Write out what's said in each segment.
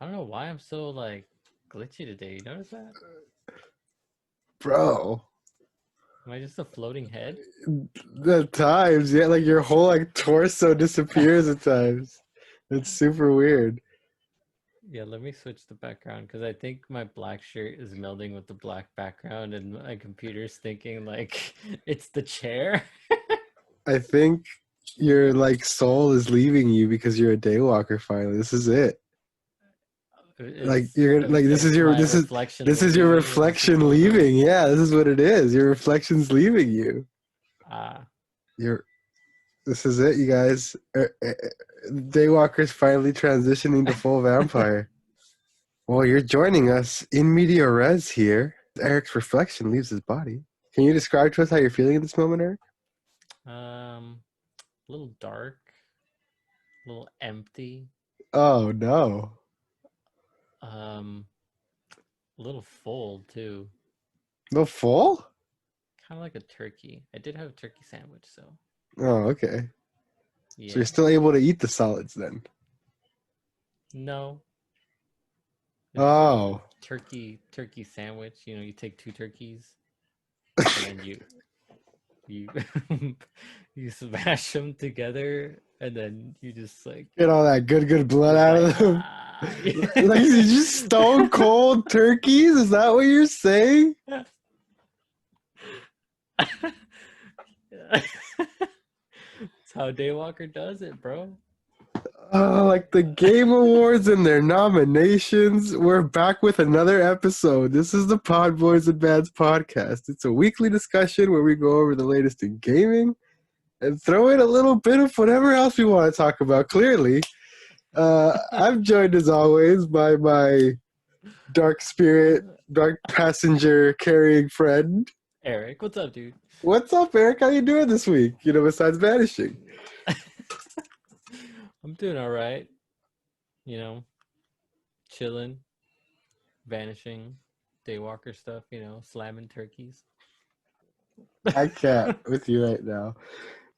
don't know why I'm so like glitchy today. You notice that? Bro. Am I just a floating head? At times, yeah, like your whole like torso disappears at times. It's super weird. Yeah, let me switch the background because I think my black shirt is melding with the black background and my computer's thinking like it's the chair. I think your like soul is leaving you because you're a daywalker finally. This is it. Like you're like Is my reflection this is your leaving? Is this what's reflection going on? leaving. Yeah, this is what it is. Your reflection's leaving you. Ah, You're this is it, you guys. Daywalker's finally transitioning to full vampire. Well, you're joining us in media res here. Eric's reflection leaves his body. Can you describe to us how you're feeling in this moment, Eric? a little dark, a little empty, Oh no. um, a little full too. No full? Kind of like a turkey. I did have a turkey sandwich, so Oh, okay. So you're yeah. still able to eat the solids then? No, it's a Oh. turkey sandwich. You know, you take two turkeys and then you you smash them together and then you just like Get all that good blood just out like of them. ah. Like you just stone cold turkeys? Is that what you're saying? That's how Daywalker does it, bro. Oh, like the Game Awards and their nominations. We're back with another episode. This is the Podboyz Advanced Podcast. It's a weekly discussion where we go over the latest in gaming and throw in a little bit of whatever else we want to talk about. Clearly, I'm joined as always by my dark spirit, dark passenger carrying friend. Eric, what's up, dude? What's up, Eric? How you doing this week? You know, besides vanishing. I'm doing all right. You know, chilling, vanishing, Daywalker stuff. You know, slamming turkeys. I can't with you right now.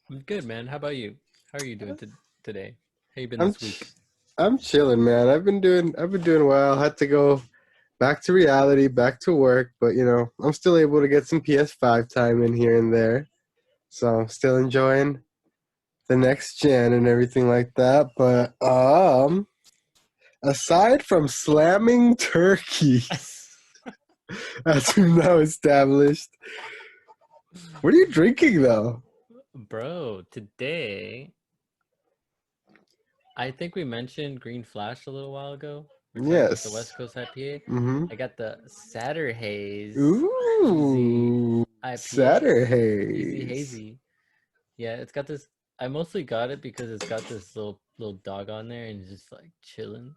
I'm good, man. How about you? How are you doing today? How you been I'm this week? I'm chilling, man. I've been doing well. Had to go back to reality, back to work, but you know, I'm still able to get some PS5 time in here and there. So still enjoying the next gen and everything like that. But aside from slamming turkeys, as we've now established, what are you drinking though? Bro, today I think we mentioned Green Flash a little while ago. We are talking about the Yes. West Coast IPA. Mm-hmm. I got the Saturday Haze Easy Ooh, IPA. Easy Saturdays. Hazy. Yeah, it's got this. I mostly got it because it's got this little dog on there and it's just like chilling.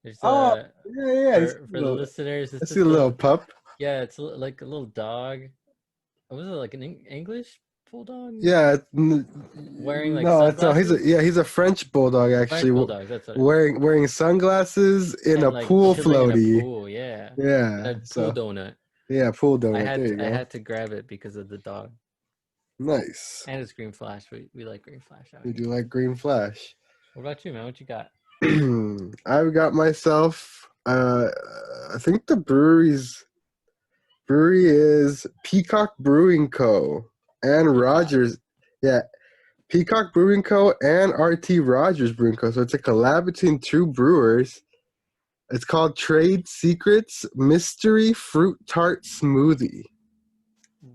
There's Oh, a yeah, yeah. for the listeners, I it's see a just little a pup. yeah, it's like a little dog. Was it like an English bulldog Yeah, wearing like no, it's no. sunglasses? He's a French bulldog actually, French bulldogs. That's what it is. wearing sunglasses in And a like pool chilling in a floaty. pool, yeah, in Yeah, a pool so donut. yeah, pool donut. There you I go. had to grab it because of the dog Nice. and it's Green Flash. We like Green Flash out You here. do like Green Flash. What about you, man? What you got? I've got myself. I think the brewery is Peacock Brewing Co. and Peacock. Rogers. Yeah, Peacock Brewing Co. and RT Rogers Brewing Co. So it's a collab between two brewers. It's called Trade Secrets Mystery Fruit Tart Smoothie.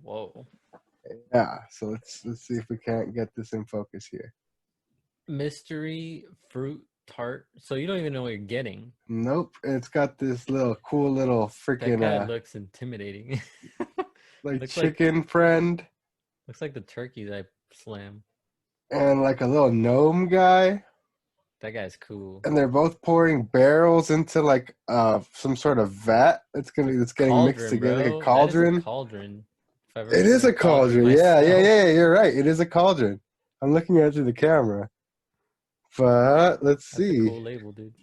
Whoa. Yeah, so let's see if we can't get this in focus here. Mystery fruit tart. So you don't even know what you're getting. Nope, it's got this little cool little That freaking kind of looks intimidating. like looks like chicken friend the turkeys I slam. and like a little gnome guy. That guy's cool. And they're both pouring barrels into like some sort of vat that's getting mixed Cauldron, together, like a bro. That is a cauldron. cauldron. If I've ever It seen is a a cauldron cauldron. Yeah, yeah, myself. yeah. You're right. It is a cauldron. I'm looking at it through the camera. But let's That's a see. cool label, dude.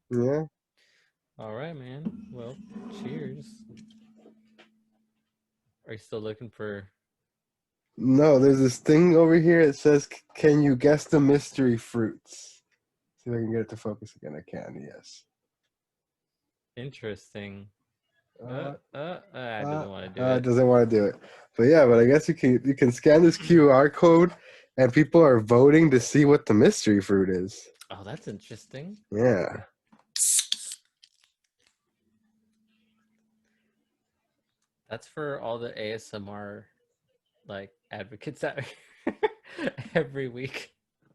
Yeah. All right, man. Well, cheers. Are you still looking for? No, there's this thing over here that says, "Can you guess the mystery fruits?" See if I can get it to focus again. I can. Yes. Interesting. I doesn't want to do It it. doesn't want to do it. But yeah, but I guess you can scan this QR code, and people are voting to see what the mystery fruit is. Oh, that's interesting. Yeah. That's for all the ASMR like advocates out here every week.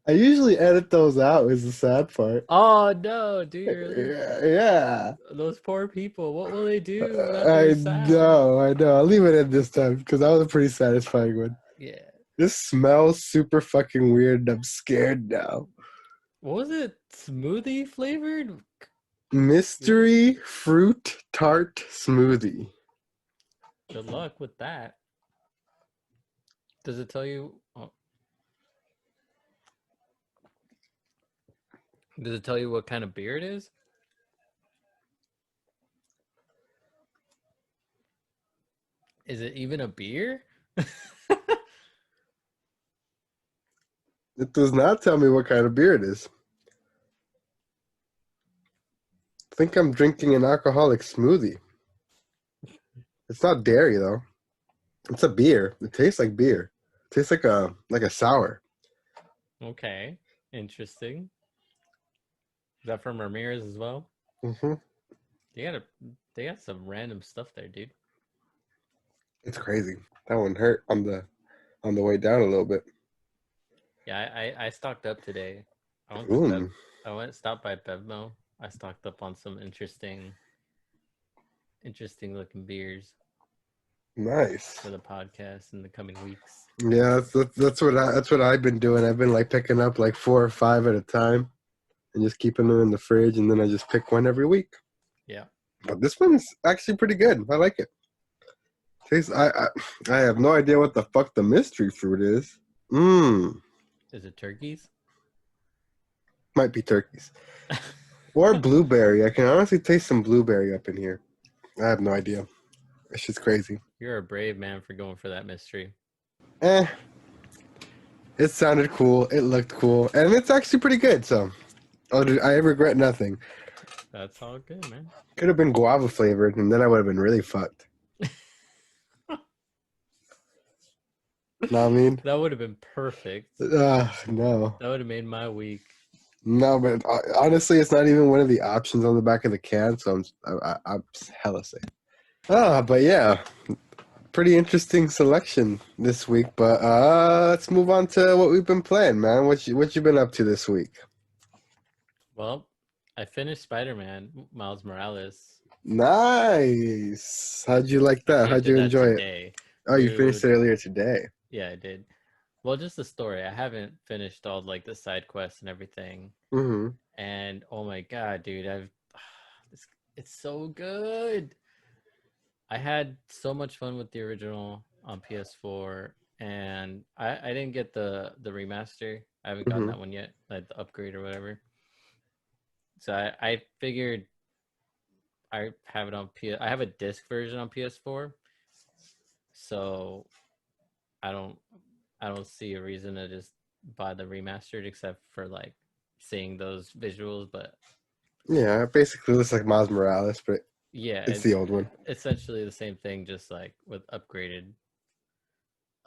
I usually edit those out. Is the sad part. Oh no, do you really? Yeah. Those poor people. What will they do without I their sound? know. I know. I'll leave it in this time because that was a pretty satisfying one. Yeah. This smells super fucking weird, and I'm scared now. What was it? Smoothie flavored? Mystery fruit tart smoothie. Good luck with that. Does it tell you? Oh, does it tell you what kind of beer it is? Is it even a beer? It does not tell me what kind of beer it is. I think I'm drinking an alcoholic smoothie. It's not dairy though. It's a beer. It tastes like beer. It tastes like a sour. Okay, interesting. Is that from Ramirez as well? Hmm. They got some random stuff there, dude. It's crazy. That one hurt on the way down a little bit. Yeah, I stocked up today. I went Ooh, stopped by Bevmo. I stocked up on some interesting looking beers nice. for the podcast in the coming weeks. Yeah, that's what I've been doing. I've been like picking up like 4 or 5 at a time and just keeping them in the fridge, and then I just pick one every week. Yeah. But this one's actually pretty good. I like it. Tastes. I have no idea what the fuck the mystery fruit is. Mmm. Is it turkeys? Might be turkeys or blueberry. I can honestly taste some blueberry up in here. I have no idea. It's just crazy. You're a brave man for going for that mystery. Eh. It sounded cool. It looked cool, and it's actually pretty good. So, I regret nothing. That's all good, man. Could have been guava flavored, and then I would have been really fucked. Know what I mean? That would have been perfect. No. That would have made my week. No, but honestly, it's not even one of the options on the back of the can, so I'm hella safe. But yeah, pretty interesting selection this week. But let's move on to what we've been playing, man. What you been up to this week? Well, I finished Spider-Man Miles Morales. Nice. How'd you like that? Actually, I How'd did you that enjoy it? today. Oh, you finished it Dude, earlier today. yeah, I did. Well, just the story. I haven't finished all like the side quests and everything. Mm-hmm. And oh my god, dude, it's so good. I had so much fun with the original on PS4, and I didn't get the remaster. I haven't gotten Mm-hmm. that one yet, like the upgrade or whatever. So I figured I have it on PS. I have a disc version on PS4, so I don't I don't see a reason to just buy the remastered except for like seeing those visuals. But Yeah, it basically looks like Miles Morales, but yeah, it's the old one. essentially the same thing, just like with upgraded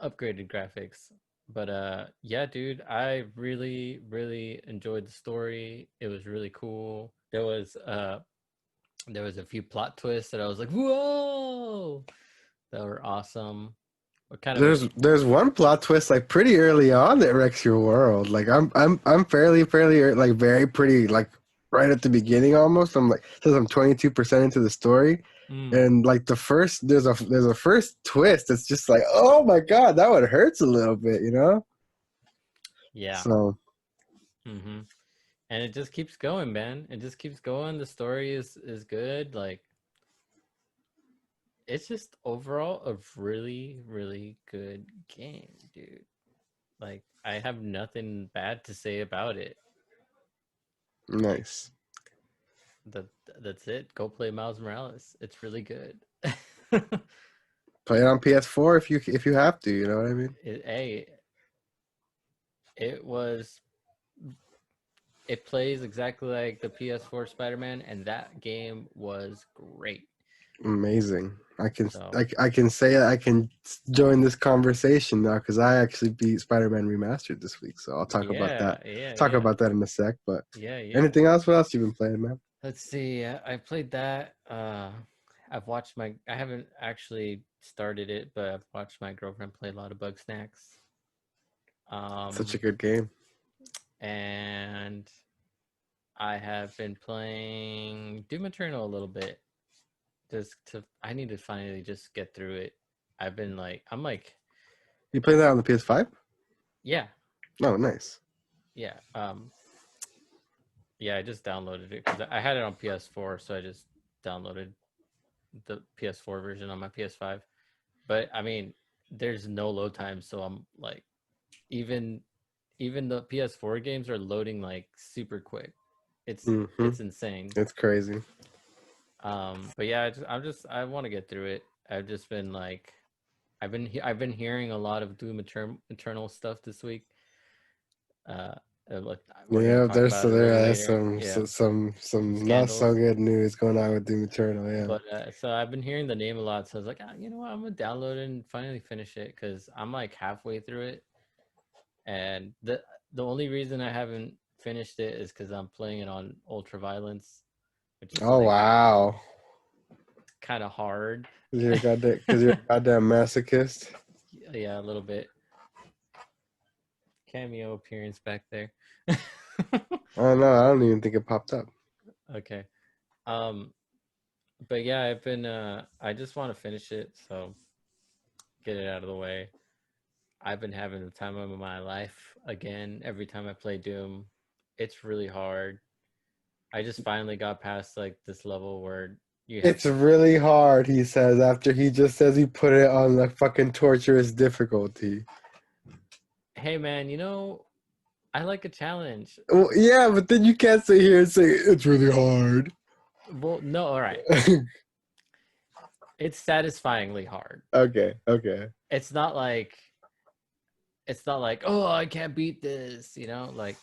graphics. But yeah, dude, I really enjoyed the story. It was really cool. There was a few plot twists that I was like, whoa, that were awesome. What kind of There's one plot twist like pretty early on that wrecks your world. Like I'm fairly like very pretty like right at the beginning almost. I'm like says I'm 22% into the story, mm, and like there's a first twist that's just like, oh my god, that one hurts a little bit, you know. yeah. So Mm-hmm. And it just keeps going, man. It just keeps going. The story is good. Like it's just overall a really good game, dude. Like I have nothing bad to say about it. nice. That that's it. Go play Miles Morales. It's really good. Play it on PS4 if you have to, you know what I mean. Hey, it was it plays exactly like the PS4 Spider-Man, and that game was great. Amazing. So I can say that I can join this conversation now because I actually beat Spider-Man Remastered this week, so I'll talk about yeah, that. yeah, Talk yeah, about that in a sec. But yeah, yeah. anything else? What else you been playing, man? Let's see. I played that. I've watched my. I haven't actually started it, but I've watched my girlfriend play a lot of Bug Snacks. Such a Um, good game. and I have been playing Doom Eternal a little bit. Just to, I need to finally just get through it. I'm like, You playing that on the PS5? yeah, Oh, nice. yeah, yeah. I just downloaded it because I had it on PS4, so I just downloaded the PS4 version on my PS5. But I mean, there's no load time, so I'm like, even even the PS4 games are loading like super quick. Mm-hmm. It's insane. It's crazy. But yeah, I want to get through it. I've just been like, I've been hearing a lot of Doom Eternal stuff this week. Uh, look, we're gonna Yeah, talk about it a little there's later. Yeah, some some not so scandals. good news going on with Doom Eternal. Yeah. But so I've been hearing the name a lot, so I was like, you know what, I'm gonna download it and finally finish it because I'm like halfway through it, and the only reason I haven't finished it is because I'm playing it on ultra violence, which is Oh like wow. kind of hard. Because you're a goddamn masochist. Yeah, a little bit. Cameo appearance back there. Oh no, I don't even think it popped up. Okay. Um, but yeah, I just want to finish it, so get it out of the way. I've been having the time of my life again every time I play Doom. It's really hard. I just finally got past like this level where you have It's to. really hard, he says, after he just says he put it on the fucking torturous difficulty. Hey man, I like a challenge. Well, yeah, but then you can't sit here and say it's really hard. Well, no, all right. It's satisfyingly hard. Okay, okay. It's not like oh, I can't beat this, like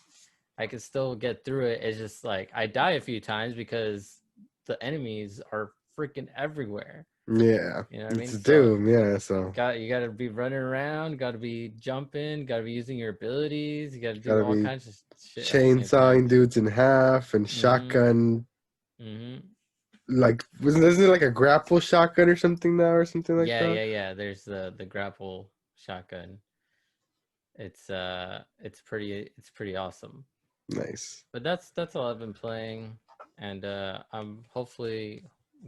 I can still get through it. It's just like I die a few times because the enemies are freaking everywhere. Yeah, You know what I it's mean? So Doom, yeah, so you got to be running around, got to be jumping, got to be using your abilities. You got to do gotta all be kinds of shit at the same time. chainsawing dudes in half and Mhm. shotgun. Mhm. Like, isn't it like a grapple shotgun or something now or something like Yeah, that? yeah, yeah. There's the grapple shotgun. It's pretty awesome. Nice. But that's all I've been playing, and I'm hopefully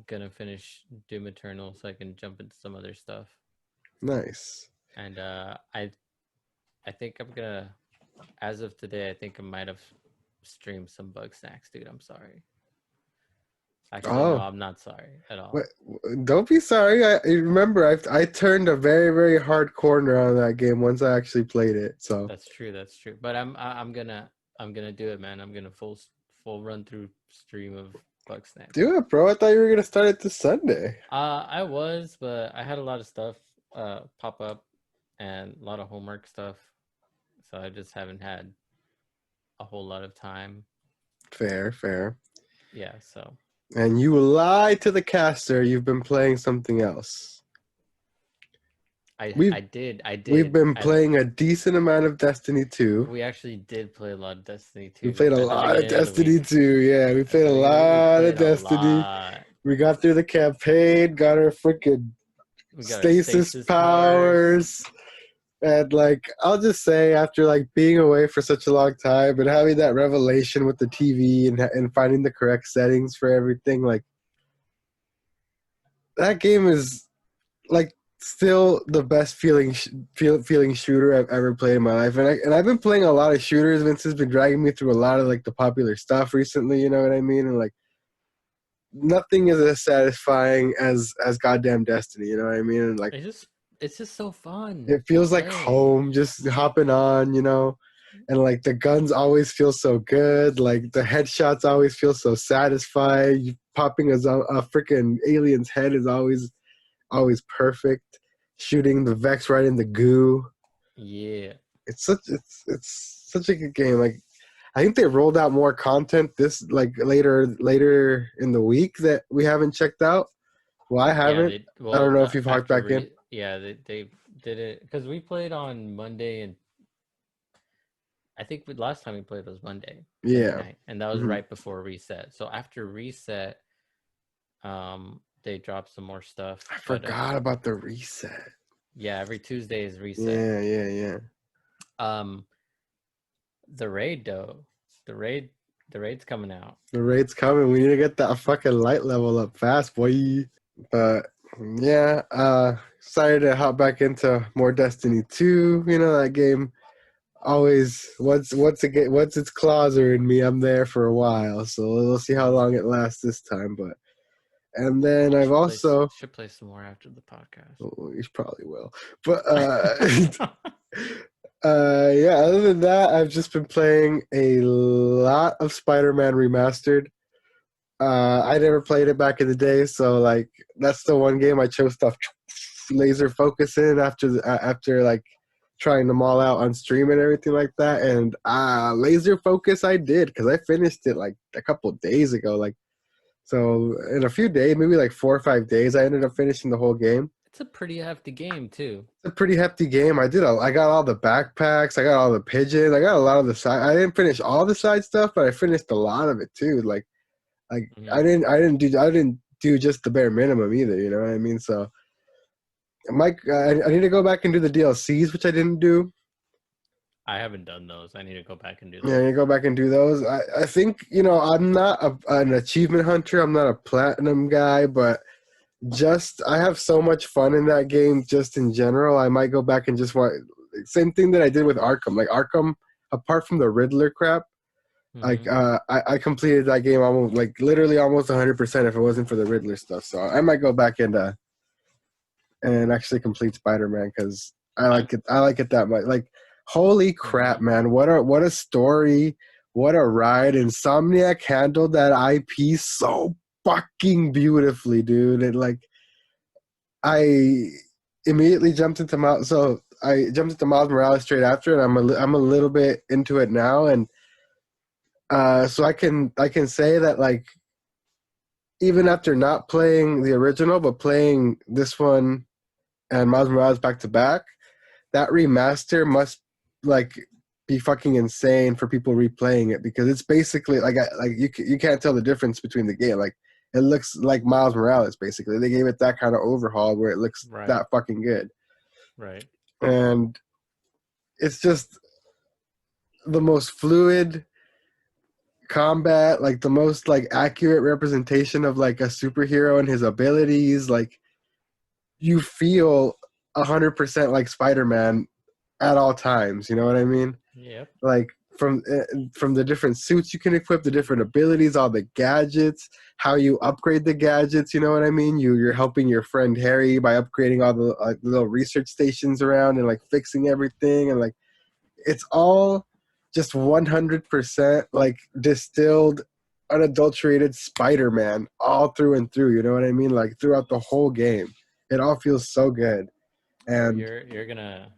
gonna finish Doom Eternal so I can jump into some other stuff. Nice. And I think I'm gonna, as of today, I think I might have streamed some Bug Snacks, dude. I'm sorry. Actually, no, Oh, I'm not sorry at all. wait, don't be sorry. I remember I turned a very, very hard corner on that game once I actually played it. So That's true. That's true. But I'm gonna do it, man. I'm gonna full run through stream of Bug Snacks. do it, bro. I thought you were gonna start it this Sunday. I was, but I had a lot of stuff pop up and a lot of homework stuff, so I just haven't had a whole lot of time. Fair, fair. Yeah, so And you lied to the caster. You've been playing something else. We've I we've did. been playing a decent amount of Destiny 2. We actually did play a lot of Destiny We 2 played a at the lot of beginning of the Destiny week. 2. Yeah, we At played the a beginning of the week, we lot of played a Destiny. lot. We got through the campaign, got our freaking We got our stasis stasis powers. powers. And like I'll just say after like being away for such a long time and having that revelation with the TV and finding the correct settings for everything, like that game is like still the best feeling shooter I've ever played in my life. And I've been playing a lot of shooters. Vince has been dragging me through a lot of like the popular stuff recently, you know what I mean? And like nothing is as satisfying as goddamn Destiny, you know what I mean? And like It's just so fun it to feels like play. home just hopping on, you know. And like the guns always feel so good. Like the headshots always feel so satisfying. Popping a freaking alien's head is always perfect. Shooting the Vex right in the goo. Yeah. It's such a good game. Like I think they rolled out more content this like later in the week that we haven't checked out. Well, I Yeah, haven't. they I don't well know if you've hopped after back in. they did it because we played on Monday, and I think last time we played was Monday Yeah. night, and that was Mhm. right before reset. So after reset, they dropped some more stuff, I but forgot about the reset. yeah, every Tuesday is reset. Yeah. Um, the raid though, the raid, the raid's coming out. The raid's coming. We need to get that fucking light level up fast, boy. But yeah, excited to hop back into more Destiny 2. You know that game always once its claws are in me, I'm there for a while. So we'll see how long it lasts this time. But and then I've also Should play some more after the podcast. we probably will. But yeah, other than that, I've just been playing a lot of Spider-Man Remastered. I never played it back in the day, so like that's the one game I chose to laser focus in after like trying them all out on stream and everything like that. And laser focus I did because I finished it like a couple days ago. Like so in a few days, maybe like 4 or 5 days, I ended up finishing the whole game. It's a pretty hefty game too. It's a pretty hefty game. I got all the backpacks, I got all the pigeons, I got a lot of the side. I didn't finish all the side stuff, but I finished a lot of it too. Like Mhm. I didn't do just the bare minimum either. You know what I mean? So, Mike, I need to go back and do the DLCs, which I didn't do. I haven't done those. I need to go back and do Yeah, I those. need to go back and do those. I think I'm not an achievement hunter. I'm not a platinum guy, but just I have so much fun in that game. Just in general, I might go back and just want same thing that I did with Arkham. Like Arkham, apart from the Riddler crap. Like Hmm. I completed that game almost like literally almost 100% if it wasn't for the Riddler stuff. So I might go back and actually complete Spider-Man because I I'm. like it. I like it that much. Like holy crap, Mhm. man! What a story! What a ride! Insomniac handled that IP so fucking beautifully, dude. And like I immediately jumped into I jumped into Miles Morales straight after, and I'm a little bit into it now, and so I can say that like even after not playing the original but playing this one and Miles Morales back to back, that remaster must like be fucking insane for people replaying it because it's basically like you can't tell the difference between the game. Like it looks like Miles Morales basically. They gave it that kind of overhaul where it looks Right. that fucking good, Right. and it's just the most fluid combat, like the most like accurate representation of like a superhero and his abilities. Like you feel 100% like Spider-Man at all times. You know what I mean? Yep. Like from the different suits you can equip, the different abilities, all the gadgets, how you upgrade the gadgets. You know what I mean? You're helping your friend Harry by upgrading all the like, little research stations around and like fixing everything, and like it's all just 100% like distilled unadulterated Spider-Man all through and through, you know what I mean? Like throughout the whole game. It all feels so good. Oh, And you're gonna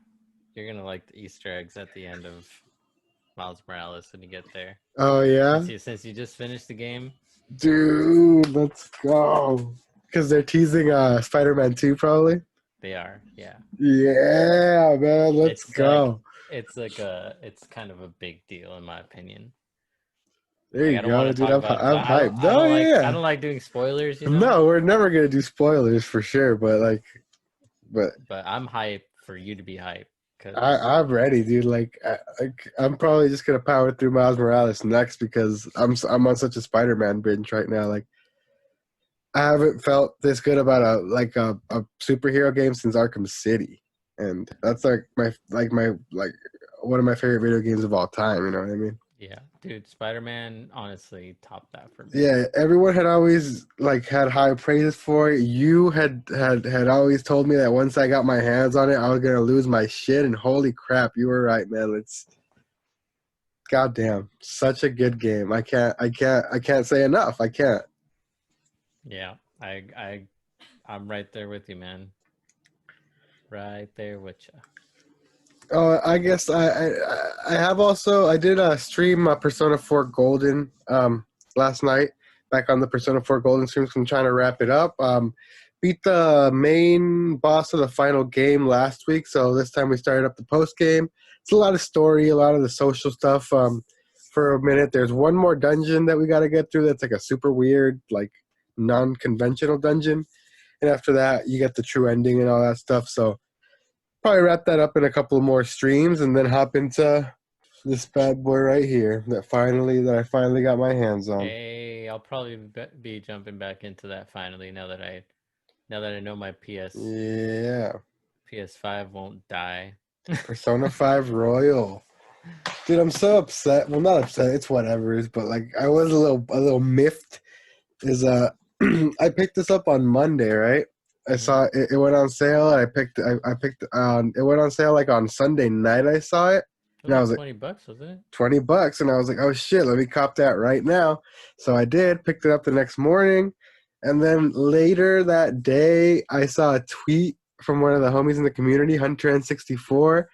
like the Easter eggs at the end of Miles Morales when you get there. oh yeah, Since you just finished the game, dude, let's go. Because they're teasing Spider-Man 2 probably. they are. Yeah. Yeah, man, let's It's like go. it's kind of a big deal in my opinion. There Like you I don't want go, to dude. talk about it because I'm hyped. Oh I yeah. don't like doing spoilers, you know. No, we're never gonna do spoilers for sure, but like, but But I'm hyped for you to be hyped because I'm ready, dude. Like, I'm probably just gonna power through Miles Morales next because I'm on such a Spider-Man binge right now. Like, I haven't felt this good about a superhero game since Arkham City, and that's like one of my favorite video games of all time. You know what I mean? yeah, dude, Spider-Man honestly topped that for me. Yeah, everyone had always like had high praises for it. You had always told me that once I got my hands on it, I was gonna lose my shit. And holy crap, you were right, man. It's goddamn such a good game. I can't say enough. I can't. Yeah, I'm right there with you, man. Right there with you. I guess I have also I did stream Persona 4 Golden last night back on the Persona 4 Golden stream. So I'm trying to wrap it up. Beat the main boss of the final game last week, so this time we started up the post game. It's a lot of story, a lot of the social stuff. For a minute, there's one more dungeon that we got to get through. That's like a super weird, like non-conventional dungeon, and after that, you get the true ending and all that stuff. So probably wrap that up in a couple more streams and then hop into this bad boy right here that I finally got my hands on. Hey, I'll probably be jumping back into that finally now that I know my Yeah. PS5 won't die. Persona 5 Royal. Dude, I'm so upset. Well, not upset. It's whatever. But like, I was a little miffed. Is I picked this up on Monday, right? I saw it went on sale. I picked it went on sale like on Sunday night. I saw it, It and I was was like like, $20, wasn't it? $20, and I was like, oh shit, let me cop that right now. So I did. Picked it up the next morning, and then later that day, I saw a tweet from one of the homies in the community, Hunter N64.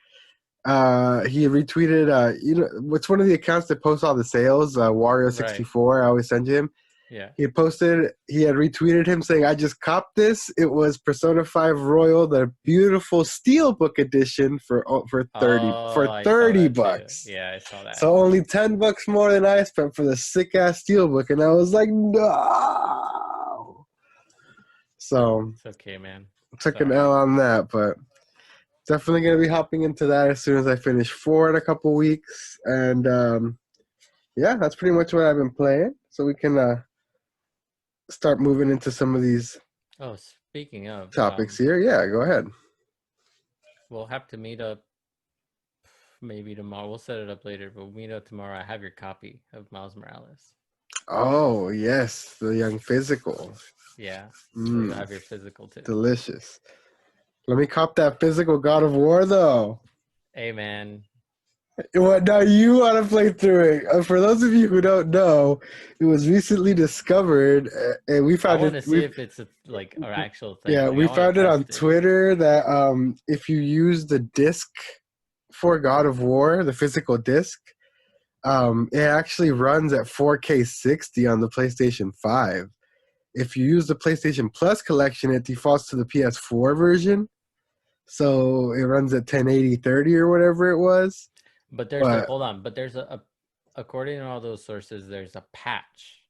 He retweeted. What's one of the accounts that posts all the sales? Wario64. I always send you him. Yeah. He had retweeted him saying, I just copped this. It was Persona 5 Royal, the beautiful Steelbook edition for I saw 30 that too. bucks. Yeah, I saw that. So only $10 more than I spent for the sick ass Steelbook. And I was like, no. So It's okay, man. took an L on that, but definitely going to be hopping into that as soon as I finish 4 in a couple weeks. And yeah, that's pretty much what I've been playing. So we can start moving into some of these speaking of topics here. Yeah, go ahead. We'll have to meet up maybe tomorrow. We'll set it up later, but we'll meet up tomorrow. I have your copy of Miles Morales. Oh, yes, the young physical. Yeah, you have your physical too. Delicious. Let me cop that physical God of War, though. Hey, man. What, now you want to play through it. For those of you who don't know, it was recently discovered, and we found I want to see if it's an actual thing. Yeah, like, we found it on it. Twitter that if you use the disc for God of War, the physical disc, it actually runs at 4K 60 on the PlayStation 5. If you use the PlayStation Plus collection, it defaults to the PS4 version. So it runs at 1080 30 or whatever it was. But there's according to all those sources, there's a patch.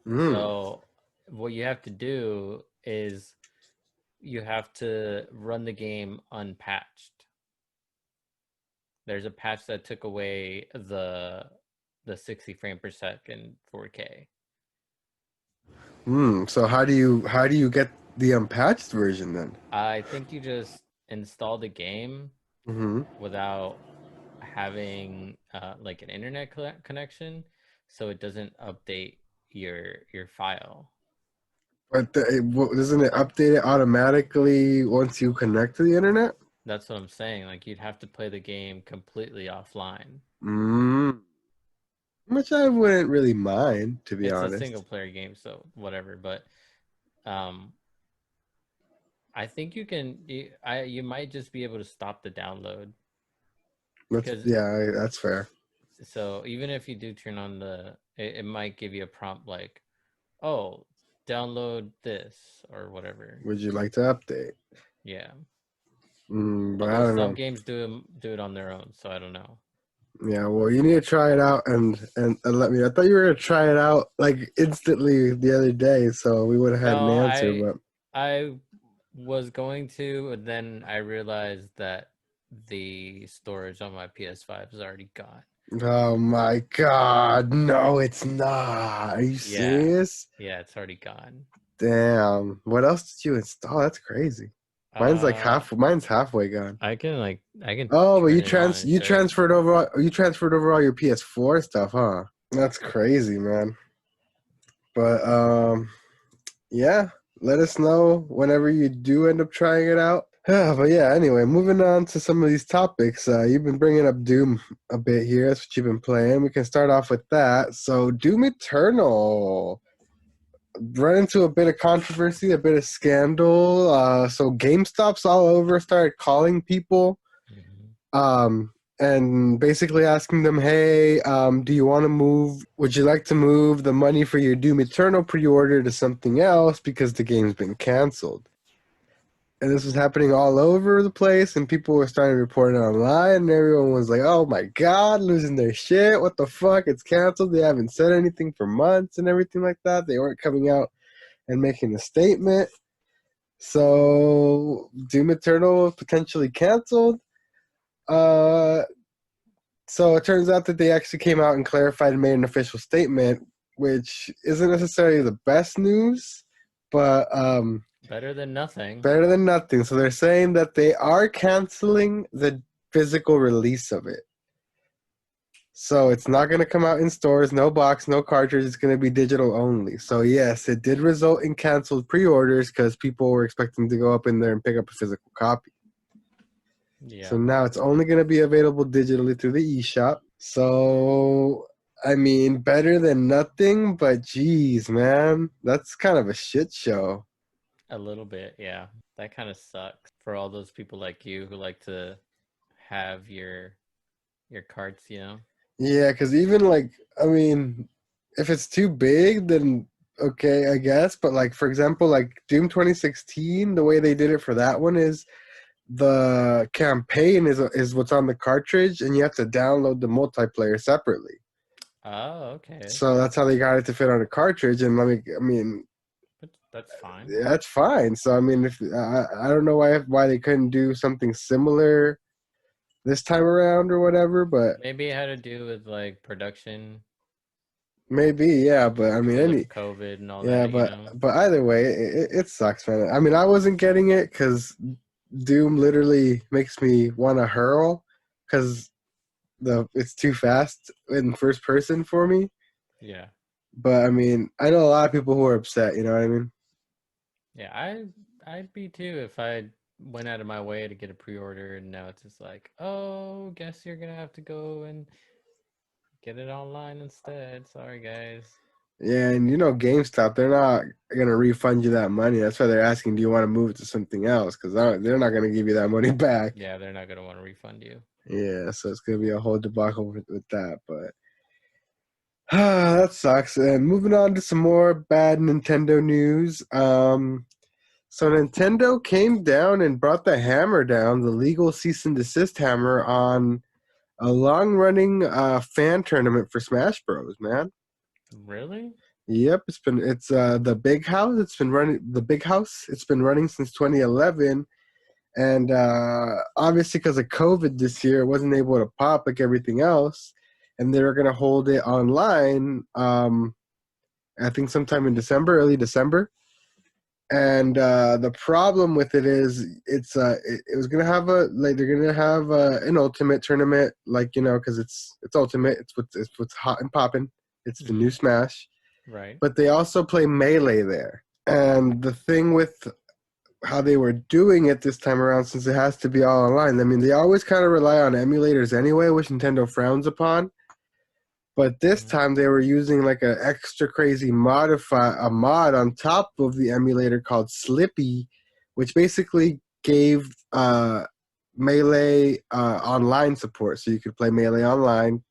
So what you have to do is you have to run the game unpatched. There's a patch that took away the 60 frame per second 4K. So how do you get the unpatched version then? I think you just install the game without having like an internet connection, so it doesn't update your file. But doesn't it update it automatically once you connect to the internet? That's what I'm saying. Like, you'd have to play the game completely offline. Which I wouldn't really mind, to be honest. It's a single player game, so whatever. But I think you might just be able to stop the download. That's fair. So even if you do turn on it might give you a prompt like, oh, download this or whatever. Would you like to update? Yeah. But I don't know. Some games do it on their own, so I don't know. Yeah, well, you need to try it out and let me. I thought you were gonna try it out like instantly the other day, so we would have had an answer. But I was going to, and then I realized that the storage on my PS5 is already gone. Oh my god, no, it's not. Are you serious? Yeah, it's already gone. Damn. What else did you install? That's crazy. Mine's mine's halfway gone. I can. Oh, but you transferred over all your PS4 stuff, huh? That's crazy, man. But yeah, let us know whenever you do end up trying it out. But yeah, anyway, moving on to some of these topics. You've been bringing up Doom a bit here. That's what you've been playing. We can start off with that. So Doom Eternal run into a bit of controversy, a bit of scandal. So GameStop's all over started calling people and basically asking them, hey, do you want to move? Would you like to move the money for your Doom Eternal pre-order to something else because the game's been canceled? And this was happening all over the place, and people were starting to report it online, and everyone was like, oh my god, losing their shit. What the fuck? It's canceled. They haven't said anything for months and everything like that. They weren't coming out and making a statement. So Doom Eternal was potentially canceled. Uh, so it turns out that they actually came out and clarified and made an official statement, which isn't necessarily the best news, but Better than nothing. better than nothing. So they're saying that they are canceling the physical release of it. So it's not going to come out in stores, no box, no cartridge. It's going to be digital only. So yes, it did result in canceled pre-orders because people were expecting to go up in there and pick up a physical copy. Yeah. So now it's only going to be available digitally through the eShop. So, I mean, better than nothing, but geez, man, that's kind of a shit show. A little bit, yeah. That kind of sucks for all those people like you who like to have your carts, you know? Yeah, because even like, I mean, if it's too big, then okay, I guess. But like, for example, like Doom 2016, the way they did it for that one is the campaign is what's on the cartridge, and you have to download the multiplayer separately. Oh, okay. So that's how they got it to fit on a cartridge. And I mean, That's fine. yeah, that's fine. So I mean, if I don't know why they couldn't do something similar this time around or whatever, but Maybe it had to do with like production maybe yeah. But I mean, because of COVID and all yeah, that, you know? but either way, it sucks, man. I mean, I wasn't getting it because Doom literally makes me want to hurl because it's too fast in first person for me. Yeah. But I mean, I know a lot of people who are upset. You know what I mean? Yeah, I'd be too if I went out of my way to get a pre-order and now it's just like, oh, guess you're gonna have to go and get it online instead. Sorry, guys. Yeah, and you know, GameStop, they're not gonna refund you that money. That's why they're asking, do you want to move it to something else? Because they're not gonna give you that money back. Yeah, they're not gonna want to refund you. Yeah, so it's gonna be a whole debacle with that. But that sucks. And moving on to some more bad Nintendo news. So Nintendo came down and brought the hammer down, the legal cease and desist hammer on a long-running fan tournament for Smash Bros. Man. Really? Yep, it's the Big House. It's been running the Big House. It's been running since 2011, and obviously because of COVID this year, it wasn't able to pop like everything else, and they were gonna hold it online. I think sometime in December, early December. And the problem with it is it was gonna have they're gonna have an ultimate tournament, like, you know, because it's ultimate. It's what's hot and popping. It's the new Mm-hmm. Smash. Right. But they also play Melee there. And the thing with how they were doing it this time around, since it has to be all online, I mean, they always kind of rely on emulators anyway, which Nintendo frowns upon. But this Mm-hmm. time they were using like an extra crazy a mod on top of the emulator called Slippy, which basically gave Melee online support, so you could play Melee online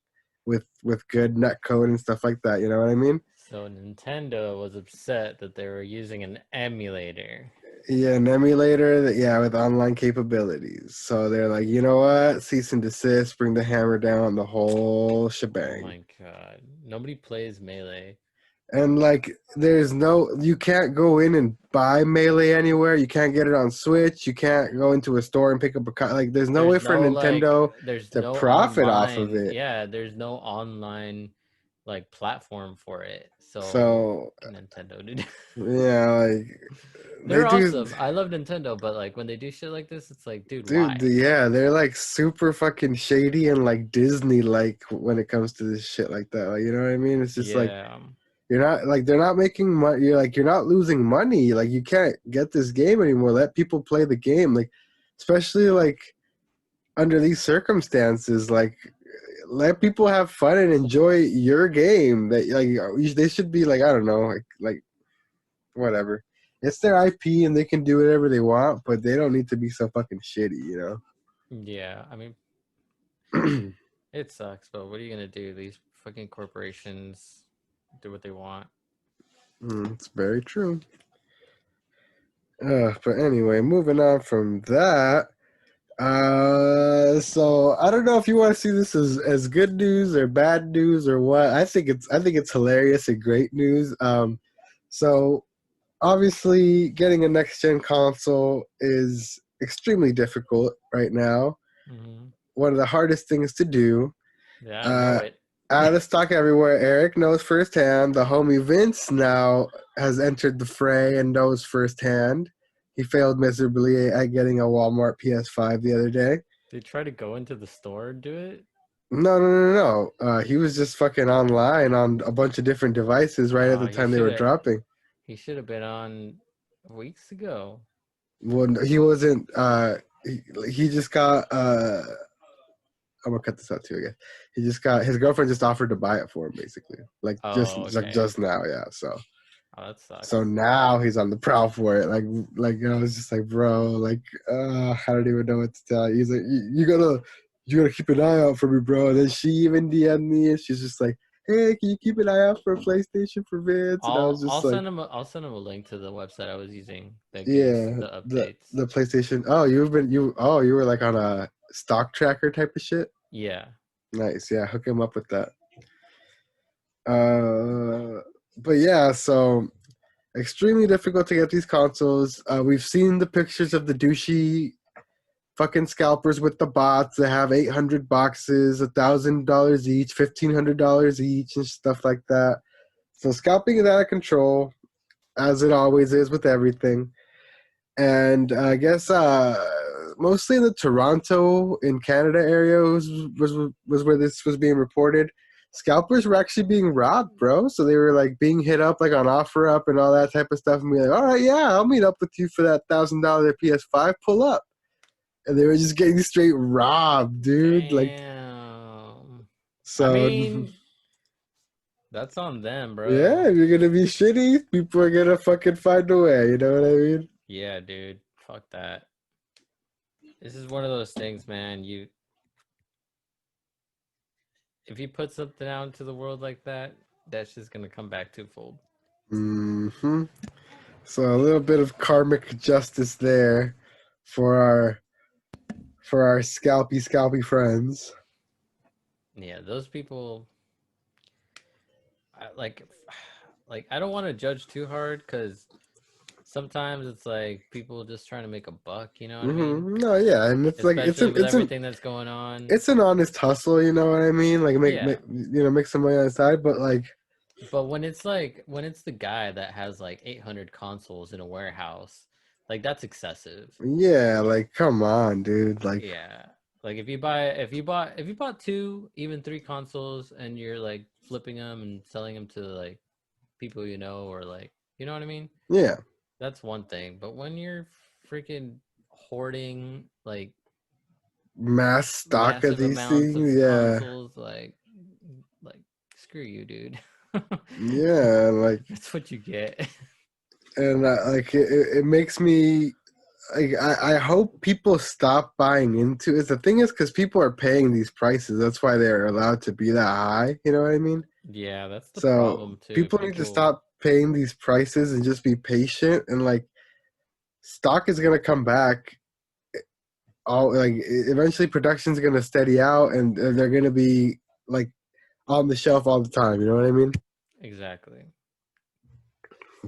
with good netcode and stuff like that. You know what I mean? So Nintendo was upset that they were using an emulator. Yeah, an emulator that, yeah, with online capabilities. So they're like, you know what? Cease and desist, bring the hammer down, the whole Oh shebang. my god. Nobody plays Melee. And like, you can't go in and buy Melee anywhere. You can't get it on Switch. You can't go into a store and pick up like, there's no way for Nintendo There's to no profit off of online, it. yeah, there's no online like platform for it. So So, what can Nintendo do? yeah, like, they They're do. awesome. I love Nintendo, but like when they do shit like this, it's like, dude, Dude, why? yeah, they're like super fucking shady and like Disney like when it comes to this shit like that. Like, you know what I mean? It's just like, Yeah. you're not like, they're not making money. You're not losing money. Like, you can't get this game anymore. Let people play the game. Like, especially like under these circumstances, like, let people have fun and enjoy your game. That like, they should be like, I don't know, like whatever. It's their IP and they can do whatever they want, but they don't need to be so fucking shitty, you know? Yeah. I mean, It sucks, but what are you gonna do? These fucking corporations do what they want. It's very true. But anyway, moving on from that. So I don't know if you want to see this as good news or bad news or what. I think it's hilarious and great news. So obviously getting a next gen console is extremely difficult right now. Mm-hmm. One of the hardest things to do. Yeah, I know Uh, it. Out of stock everywhere. Eric knows firsthand. The homie Vince now has entered the fray and knows firsthand. He failed miserably at getting a Walmart PS5 the other day. They try to go into the store and do it. No, no, no, no. He was just fucking online on a bunch of different devices right at Oh, the time they were dropping. he should have been on weeks ago. Well, he wasn't. He just got. I'm gonna cut this out too again. He just got his girlfriend just offered to buy it for him, basically, like Oh, okay. just now, yeah. Oh, that sucks. So now he's on the prowl for it. Like I was just like, bro, like I don't even know what to tell you. He's like, you gotta keep an eye out for me, bro. And then she even DM'd me and she's just like, hey, can you keep an eye out for a PlayStation for Vince? And I was just like, I'll send him a link to the website I was using that gives yeah, the the updates. the PlayStation. Oh, you were like on a stock tracker type of shit. Yeah. Nice, yeah, hook him up with that. But yeah, so extremely difficult to get these consoles. We've seen the pictures of the douchey fucking scalpers with the bots that have 800 boxes, $1,000 each, $1,500 each, and stuff like that. So scalping is out of control, as it always is with everything. And I guess mostly in the Toronto in Canada area was where this was being reported. Scalpers were actually being robbed, bro. So they were like being hit up like on OfferUp and all that type of stuff, and be like, "All right, yeah, I'll meet up with you for that $1,000 PS5. Pull up." And they were just getting straight robbed, dude. Like, Damn. I so mean, that's on them, yeah, bro. if you're gonna be shitty, people are gonna fucking find a way. You know what I mean? Yeah, dude. Fuck that. This is one of those things, man. If you put something out into the world like that, that's just gonna come back twofold. Hmm. So a little bit of karmic justice there for our scalpy friends. Yeah, those people, like, I don't want to judge too hard because sometimes it's like people just trying to make a buck. You know what I mean? No, yeah, and it's like Especially with everything that's going on. it's an honest hustle. You know what I mean? Like Yeah. make some money on the side, but like But when it's the guy that has like 800 consoles in a warehouse, like that's excessive. yeah, like come on, dude. Like Yeah. Like if you bought two, even three consoles and you're like flipping them and selling them to like people you know or like, you know what I mean? yeah, That's one thing. But when you're freaking hoarding like mass stock of massive these amounts of things. Yeah, consoles, like screw you, dude. yeah, like That's what you get. and like it makes me like I hope people stop buying into it. The thing is, because people are paying these prices, that's why they're allowed to be that high. You know what I mean? Yeah, that's the So problem too. people need to People, stop paying these prices and just be patient. And like stock is gonna come back. All like eventually, production's gonna steady out, and they're gonna be like on the shelf all the time. You know what I mean? exactly.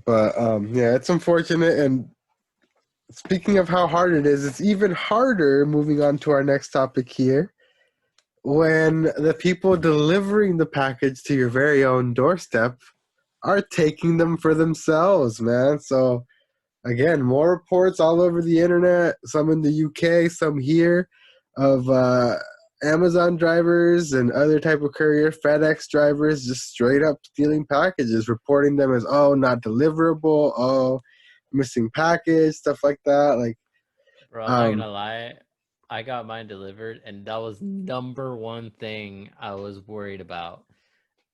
But yeah, it's unfortunate. And speaking of how hard it is, it's even harder. Moving on to our next topic here. When the people delivering the package to your very own doorstep are taking them for themselves, man. So again, more reports all over the internet, some in the UK, some here, of Amazon drivers and other type of courier, FedEx drivers, just straight up stealing packages, reporting them as, oh, not deliverable, oh, missing package, stuff like that. Like, Bro, I'm not um, gonna lie. I got mine delivered, and that was number one thing I was worried about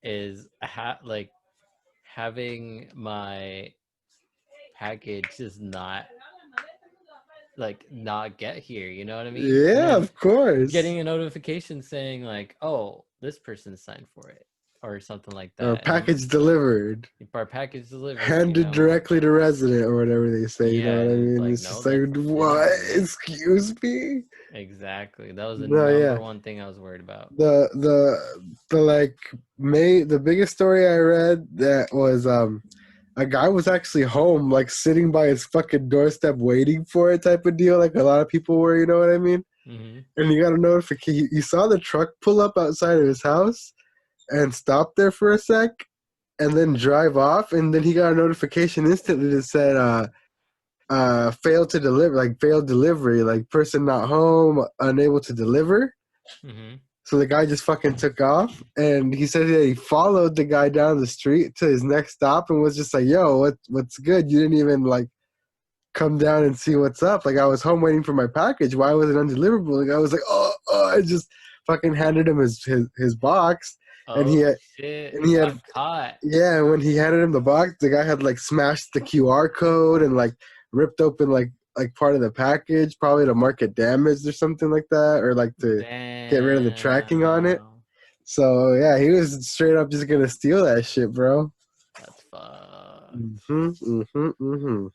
is like having my package just not like not get here. You know what I mean? And Yeah, then of course. getting a notification saying like, "Oh, this person signed for it," or something like Or that, and I'm package delivered, our package delivered. You handed know, directly to resident, or whatever they say. You know yeah, what I and it's mean? like, It's no, just like, that's what? legitimate. Excuse me? Exactly. That was the No, number yeah. one thing I was worried about. The like the biggest story I read that was a guy was actually home, like sitting by his fucking doorstep waiting for it type of deal, like a lot of people were, you know what I mean? Hmm. And he got a notification. He saw the truck pull up outside of his house and stop there for a sec and then drive off. And then he got a notification instantly that said, failed to deliver, like failed delivery, like person not home, unable to deliver. Hmm. So the guy just fucking took off, and he said that he followed the guy down the street to his next stop and was just like, "Yo, what's good? You didn't even like come down and see what's up. Like I was home waiting for my package. Why was it undeliverable?" The guy was like, "Oh," I just fucking handed him his box, and he Oh had, shit! and He he had got caught. yeah. When he handed him the box, the guy had like smashed the QR code and like ripped open like part of the package, probably to mark it damaged or something like that, or like to get rid of the tracking on it. Damn, So yeah, he was straight up just gonna steal that shit, bro. that's fucked. Mm-hmm.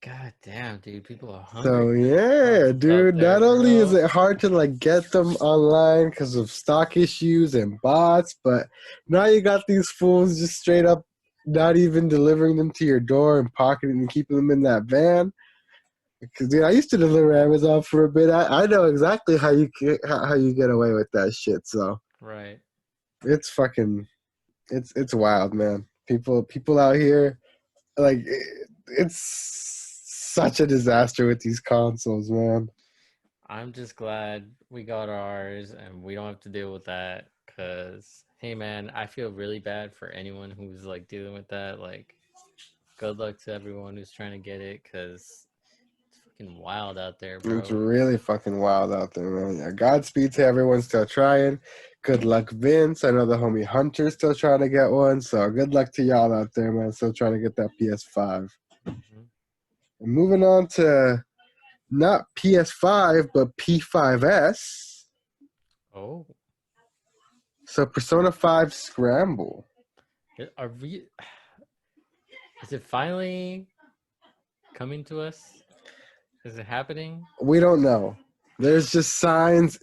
God damn, dude, people are So hungry yeah, out dude. there, Not only is bro. it hard to like get them online because of stock issues and bots, but now you got these fools just straight up not even delivering them to your door and pocketing and keeping them in that van. Because dude, I used to deliver Amazon for a bit. I know exactly how you get away with that shit. So Right. it's fucking it's wild, man. People out here like it's such a disaster with these consoles, man. I'm just glad we got ours and we don't have to deal with that. Cause hey, man, I feel really bad for anyone who's like dealing with that. Like, good luck to everyone who's trying to get it. Cause it's fucking wild out there, It's bro. really fucking wild out there, man. Yeah, Godspeed to everyone still trying. Good luck, Vince. I know the homie Hunter's still trying to get one, so good luck to y'all out there, man. Still trying to get that PS5. Mhm. And moving on to not PS5, but P5S. Oh, So Persona 5 Scramble. are we? Is it finally coming to us? Is it happening? We don't know. There's just signs.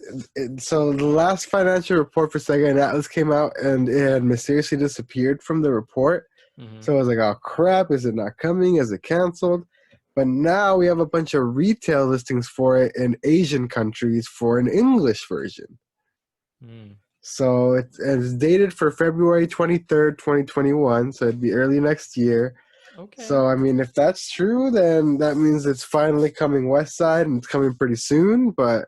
So the last financial report for Sega and Atlas came out, and it had mysteriously disappeared from the report. Mm-hmm. So I was like, oh crap, is it not coming? Is it canceled? But now we have a bunch of retail listings for it in Asian countries for an English version. Mm. So it's dated for February 23rd, 2021. So it'd be early next year. Okay. So, I mean, if that's true, then that means it's finally coming West Side and it's coming pretty soon. But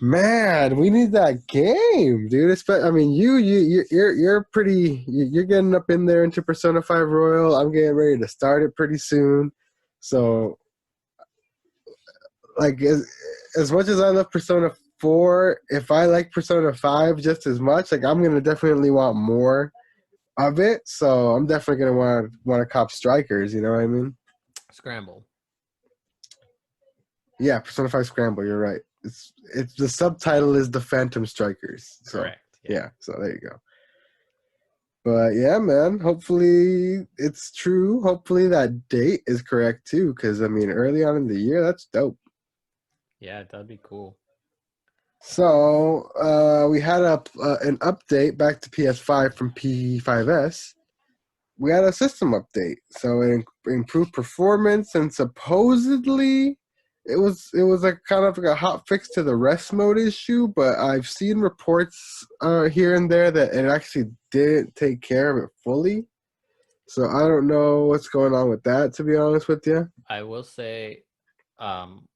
man, we need that game, dude. I mean, you're pretty. You're getting up in there into Persona 5 Royal. I'm getting ready to start it pretty soon. Mm-hmm. So, like, as much as I love Persona 4, if I like Persona 5 just as much, like, I'm gonna definitely want more of it. So, I'm definitely gonna want to cop Strikers. You know what I mean? Scramble. Yeah, Persona 5 Scramble, you're right. It's the subtitle is The Phantom Strikers. So Correct. Yeah. yeah, so there you go. But yeah, man, hopefully it's true. Hopefully that date is correct too, because I mean early on in the year, that's dope. Yeah, that'd be cool. So we had an update back to PS5 from P5S. We had a system update, so it improved performance and supposedly it was like kind of like a hot fix to the rest mode issue. But I've seen reports here and there that it actually didn't take care of it fully. So I don't know what's going on with that, to be honest with you. I will say, um,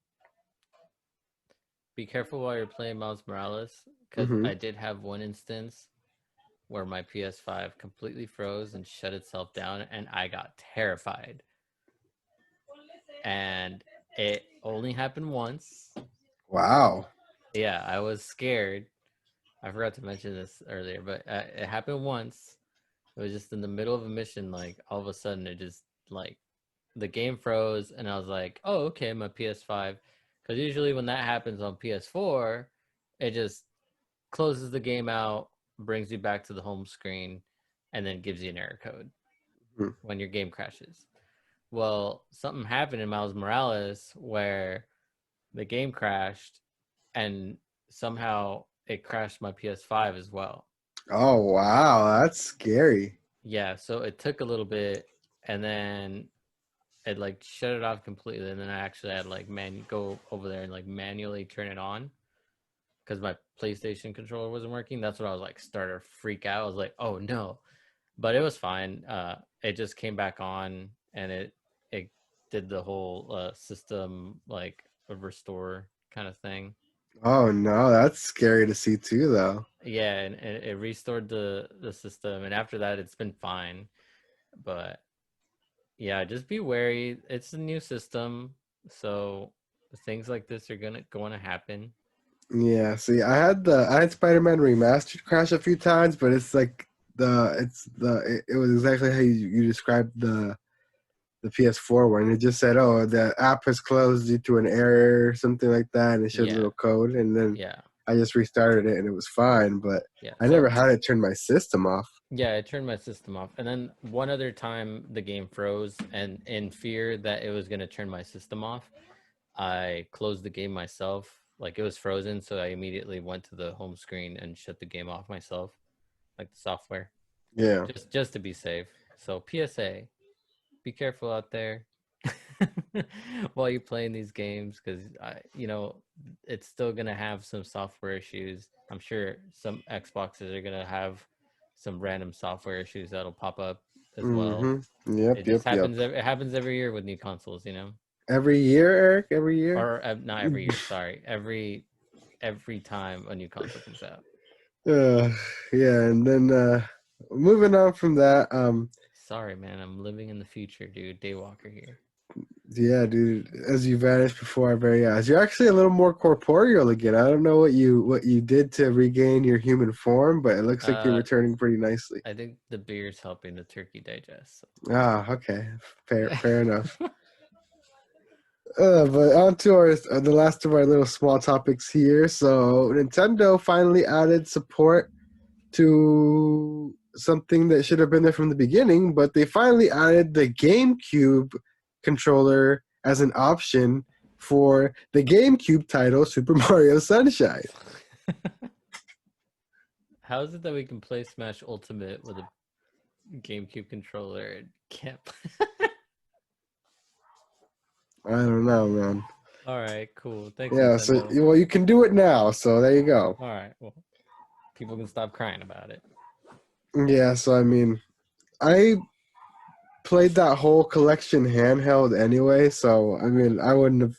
be careful while you're playing Miles Morales, because Hmm. I did have one instance where my PS5 completely froze and shut itself down, and I got terrified. And it only happened once. Wow. Yeah, I was scared. I forgot to mention this earlier, but it happened once. It was just in the middle of a mission, like all of a sudden it just like the game froze, and I was like, oh, okay, my PS5. Because usually when that happens on PS4, it just closes the game out, brings you back to the home screen, and then gives you an error code Hmm. when your game crashes. Well, something happened in Miles Morales where the game crashed, and somehow it crashed my PS5 as well. Oh wow, that's scary. Yeah, so it took a little bit, and then it like shut it off completely, and then I actually had like go over there and like manually turn it on because my PlayStation controller wasn't working. That's what I was like started to freak out. I was like, oh no, but it was fine. It just came back on, and it did the whole system like a restore kind of thing. Oh no, that's scary to see too, though. Yeah, and it restored the system, and after that, it's been fine. But yeah, just be wary. It's a new system, so things like this are going to happen. Yeah, see, I had Spider-Man Remastered crash a few times, but it's like it was exactly how you described the PS4 one. It just said, "Oh, the app has closed due to an error," or something like that, and it showed a Yeah, little code, and then yeah, I just restarted it and it was fine. But yeah. I never had it turn my system off. Yeah, I turned my system off, and then one other time the game froze, and in fear that it was gonna turn my system off, I closed the game myself. Like it was frozen, so I immediately went to the home screen and shut the game off myself, like the software, Yeah. just to be safe. So PSA, be careful out there while you're playing these games, because it's still gonna have some software issues. I'm sure some Xboxes are gonna have some random software issues that'll pop up as well. Mm-hmm. Yep, It yep, just yep. happens. It happens every year with new consoles. Every year, Eric, every year. Or not every year. Sorry, every time a new console comes out. Uh, yeah, and then moving on from that, Sorry, man. I'm living in the future, dude. Daywalker here. yeah, dude, as you vanished before our very eyes, you're actually a little more corporeal again. I don't know what you did to regain your human form, but it looks like you're Uh, returning pretty nicely. I think the beer's helping the turkey digest. Ah, okay, So. fair enough. But on to the last of our little small topics here. So Nintendo finally added support to something that should have been there from the beginning, but they finally added the GameCube controller as an option for the GameCube title Super Mario Sunshine. How is it that we can play Smash Ultimate with a GameCube controller and can't? I don't know, man. All right, cool. Thanks, Yeah, so Nintendo. well, you can do it now. So there you go. All right, well, people can stop crying about it. Yeah, so I mean, I played that whole collection handheld anyway, so I mean, I wouldn't have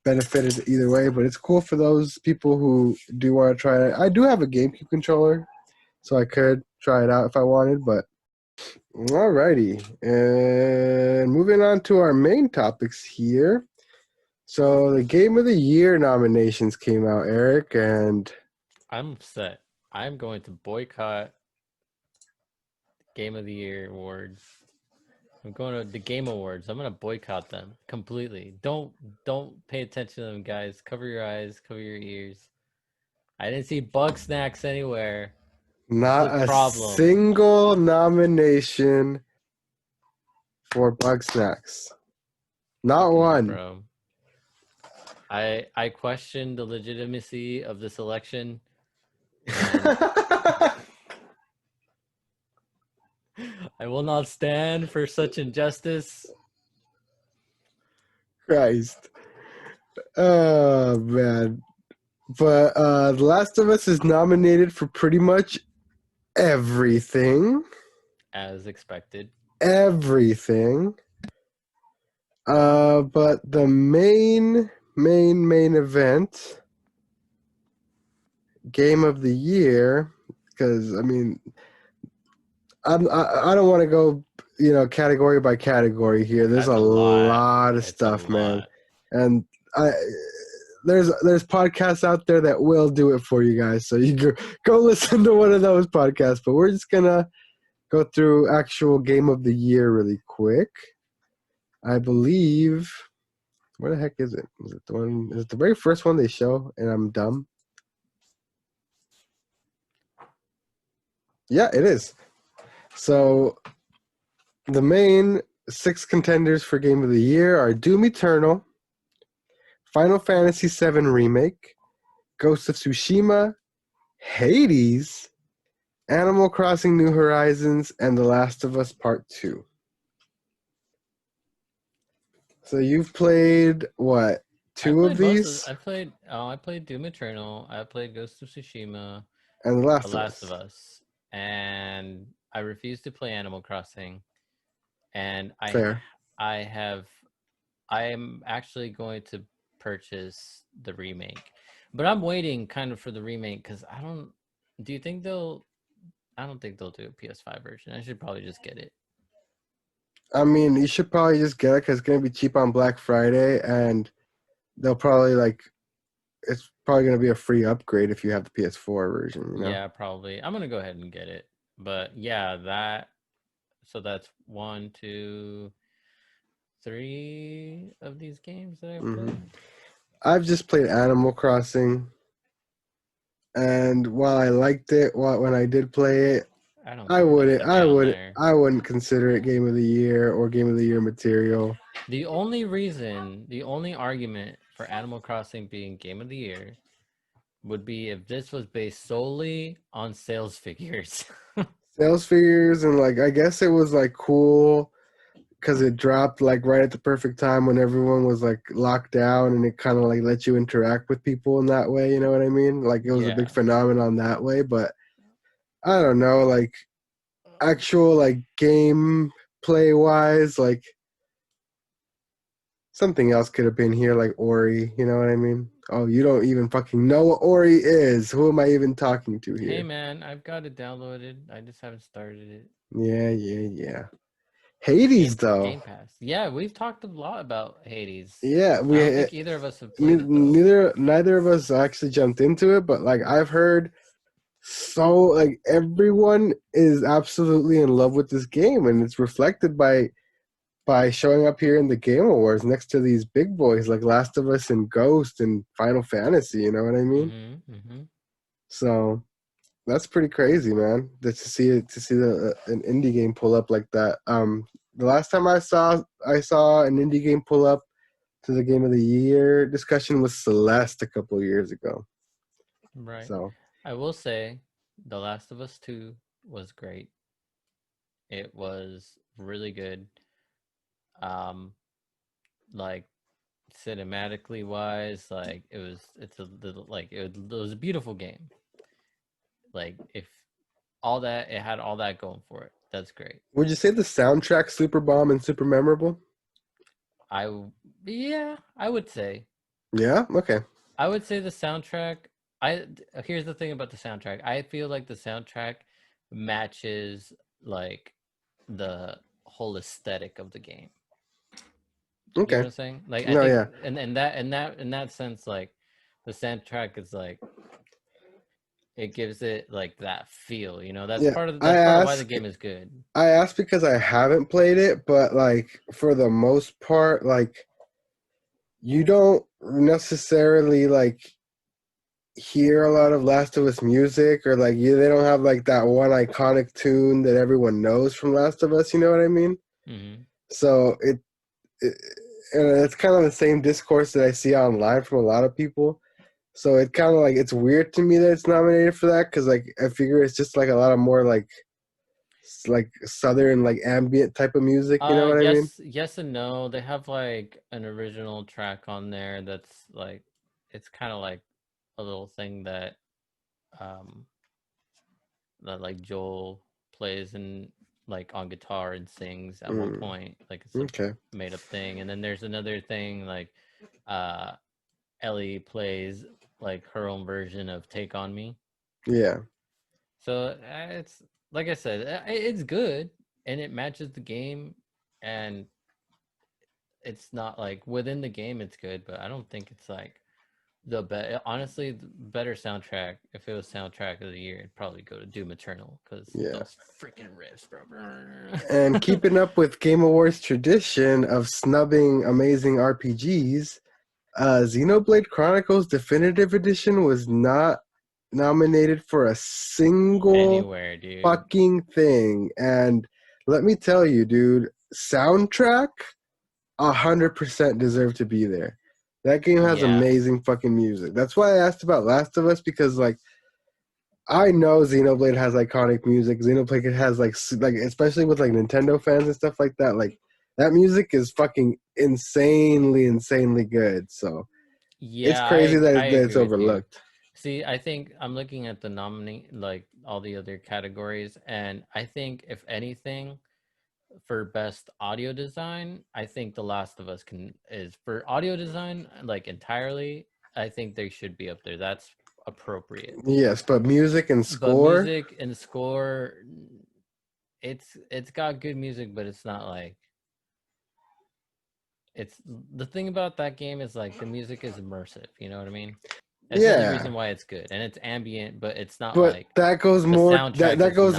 benefited either way, but it's cool for those people who do want to try it. I do have a GameCube controller, so I could try it out if I wanted, but alrighty. And moving on to our main topics here. So the Game of the Year nominations came out, Eric, and I'm upset. I'm going to boycott Game of the Year awards. I'm going to the Game Awards. I'm going to boycott them completely. Don't pay attention to them, guys. Cover your eyes, cover your ears. I didn't see Bug Snacks anywhere. not This is a problem. single nomination for Bug Snacks. Not one. Bro. I question the legitimacy of this election. I will not stand for such injustice. Christ. Oh, man. But The Last of Us is nominated for pretty much everything. As expected. Everything. But the main event, Game of the Year, because, I mean, I don't want to go, category by category here. There's That's a a lot. lot of It's stuff, a man. lot. And there's podcasts out there that will do it for you guys. So you go listen to one of those podcasts. But we're just gonna go through actual Game of the Year really quick. I believe. Where the heck is it? Is it the one? Is it the very first one they show? And I'm dumb. Yeah, it is. So the main 6 contenders for Game of the Year are Doom Eternal, Final Fantasy VII Remake, Ghost of Tsushima, Hades, Animal Crossing New Horizons, and The Last of Us Part 2. So you've played what? I 2 of played most of. these? I played Doom Eternal. I played Ghost of Tsushima, And The The Last of Last Us. of Us, and I refuse to play Animal Crossing. And Fair. I have, I am actually going to purchase the remake, but I'm waiting kind of for the remake because I don't. Do you think they'll? I don't think they'll do a PS5 version. I should probably just get it. I mean, you should probably just get it because it's going to be cheap on Black Friday, and they'll probably it's probably going to be a free upgrade if you have the PS4 version, you know? Yeah, probably. I'm gonna go ahead and get it. But yeah, that. So that's 1, 2, 3 of these games that I've Hmm. played. I've just played Animal Crossing, and while I liked it, when I did play it, I don't I think it'll wouldn't, get I down would, there. I wouldn't consider it Game of the Year or Game of the Year material. The only reason, the only argument for Animal Crossing being Game of the Year would be if this was based solely on sales figures. Sales figures and I guess it was cool because it dropped right at the perfect time when everyone was locked down, and it kind of let you interact with people in that way. You know what I mean? It was a big Yeah. phenomenon that way. But I don't know, actual game play wise, something else could have been here, like Ori. You know what I mean? Oh, you don't even fucking know what Ori is. Who am I even talking to Hey here? man, I've got it downloaded. I just haven't started it. Yeah, yeah, yeah. Hades, though. Game Pass. Yeah, we've talked a lot about Hades. Yeah, I don't think either of us have played it though. neither of us actually jumped into it, but I've heard so everyone is absolutely in love with this game, and it's reflected by showing up here in the Game Awards next to these big boys like Last of Us and Ghost and Final Fantasy. You know what I mean? Mm-hmm. So that's pretty crazy, man. To see an indie game pull up like that. The last time I saw an indie game pull up to the Game of the Year discussion was Celeste a couple years ago. Right. So I will say The Last of Us 2 was great. It was really good. Um like cinematically wise, it was a beautiful game. Like if all that it had all that going for it. That's great. would you say the soundtrack super bomb and super memorable? I yeah, I would say. Yeah. Okay. I would say the soundtrack. I Here's the thing about the soundtrack. I feel like the soundtrack matches like the whole aesthetic of the game. You know Okay. what I'm saying? Like I No. think Yeah. in that sense, like the soundtrack is like it gives it like that feel. You know, Yeah. that's part of why the game is good. I asked because I haven't played it, but for the most part, you don't necessarily hear a lot of Last of Us music, or they don't have that one iconic tune that everyone knows from Last of Us. You know what I mean? Hmm. So it and it's kind of the same discourse that I see online from a lot of people. So it kind of it's weird to me that it's nominated for that because I figure it's just a lot of more southern ambient type of music. You know what I mean? Yes and no. They have like an original track on there that's like it's kind of like a little thing um that like Joel plays and like on guitar and sings at one point. Like it's a Okay. made up thing. And then there's another thing like uh Ellie plays like her own version of Take on Me. Yeah. So it's like I said, it's good and it matches the game and it's not like within the game it's good, but I don't think it's like honestly, the better soundtrack. If it was soundtrack of the year, it'd probably go to Doom Eternal because Yeah. those freaking riffs, bro. And keeping up with Game Awards tradition of snubbing amazing RPGs, Xenoblade Chronicles Definitive Edition was not nominated for a single Anywhere, dude. fucking thing. And let me tell you, dude, soundtrack 100% deserve to be there. That game has Yeah, amazing fucking music. That's why I asked about Last of Us, because like I know Xenoblade has iconic music. Xenoblade has like especially with like Nintendo fans and stuff like that. Like that music is fucking insanely good. So it's yeah, crazy I that it's agree with you. overlooked. See, I think I'm looking at the nominee, like all the other categories, and I think if anything, for best audio design, I think The Last of Us can is for audio design like entirely. I think they should be up there. That's appropriate. Yes, but music and But score, music and score, it's got good music, but it's not like it's the thing about that game is like the music is immersive. You know what I mean? That's the only yeah. reason why it's good, and it's ambient, but it's not But like that goes the more soundtrack is not that goes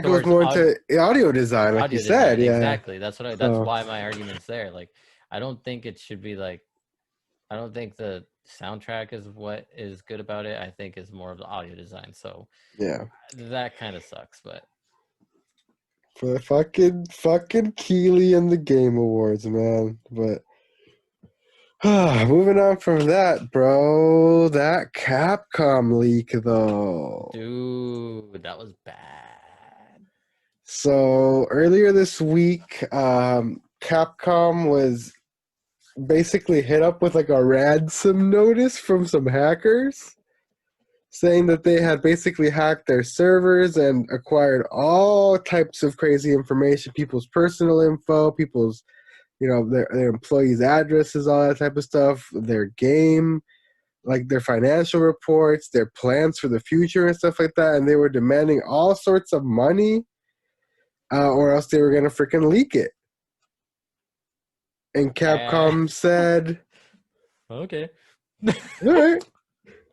towards more into audio design, like you audio said. design. Yeah. Exactly. That's So why my argument's there. Like, I don't think it should be like. I don't think the soundtrack is what is good about it. I think it's more of the audio design. So yeah. that kind of sucks. But For fucking Keeley and the Game Awards, man. But moving on from that, bro. That Capcom leak though. dude, that was bad. So earlier this week, Capcom was basically hit up with like a ransom notice from some hackers saying that they had basically hacked their servers and acquired all types of crazy information, people's personal info, people's, their employees' addresses, all that type of stuff, their game, like their financial reports, their plans for the future and stuff like that. And they were demanding all sorts of money, or else they were going to freaking leak it. And Eh, Capcom said, okay. all right,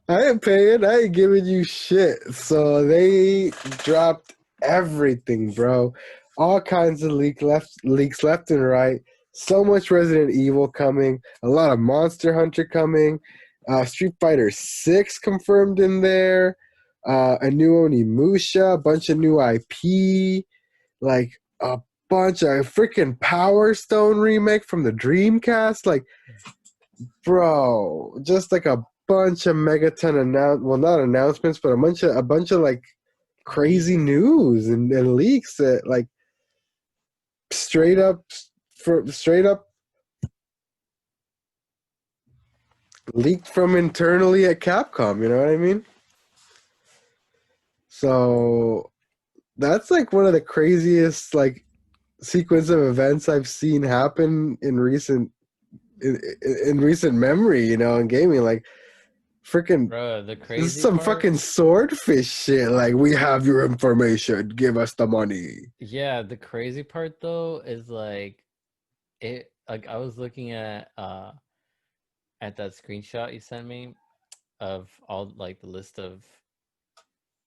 I ain't paying. I ain't giving you shit. So they dropped everything, bro. All kinds of leaks left and right. So much Resident Evil coming. A lot of Monster Hunter coming. Street Fighter 6 confirmed in there. A new Onimusha. A bunch of new IP. Like a bunch of freaking Power Stone remake from the Dreamcast. Like, bro, just like a bunch of megaton not announcements, but a bunch of like crazy Leaks. news and leaks that like straight up straight up leaked from internally at Capcom, you know what I mean? So that's like one of the craziest like sequence of events I've seen happen in recent memory, in gaming. Like freaking, Bro, the this is crazy some part. fucking swordfish shit. Like, we have your information. Give us the money. Yeah, the crazy part though is like I was looking at that screenshot you sent me of all like the list of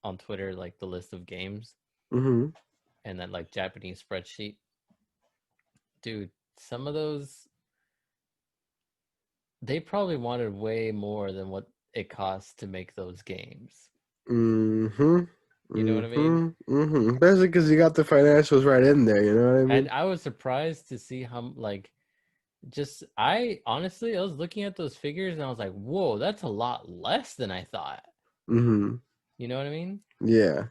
on Twitter, like the list of games Mm-hmm. and that like Japanese spreadsheet. Dude, some of those they probably wanted way more than what it costs to make those games. Mm-hmm. You know what I mean? Mm-hmm. Mm-hmm. Especially because you got the financials right in there. You know what I And mean? I was surprised to see how like just I honestly I was looking at those figures and I was like, whoa, that's a lot less than I thought. Mm-hmm. You know what I mean? Yeah.